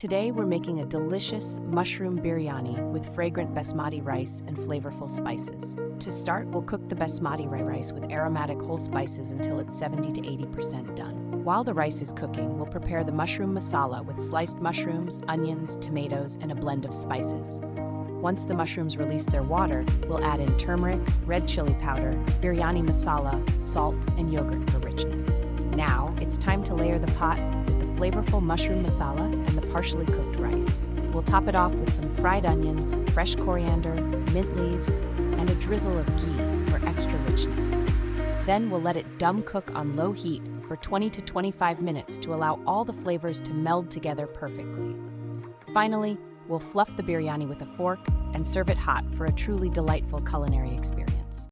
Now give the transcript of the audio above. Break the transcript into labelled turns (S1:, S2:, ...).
S1: Today we're making a delicious mushroom biryani with fragrant basmati rice and flavorful spices. To start, we'll cook the basmati rice with aromatic whole spices until it's 70 to 80% done. While the rice is cooking, we'll prepare the mushroom masala with sliced mushrooms, onions, tomatoes, and a blend of spices. Once the mushrooms release their water, we'll add in turmeric, red chili powder, biryani masala, salt, and yogurt for richness. Now, it's time to layer the pot with the flavorful mushroom masala and the partially cooked rice. We'll top it off with some fried onions, fresh coriander, mint leaves, and a drizzle of ghee for extra richness. Then we'll let it dum cook on low heat for 20 to 25 minutes to allow all the flavors to meld together perfectly. Finally, we'll fluff the biryani with a fork and serve it hot for a truly delightful culinary experience.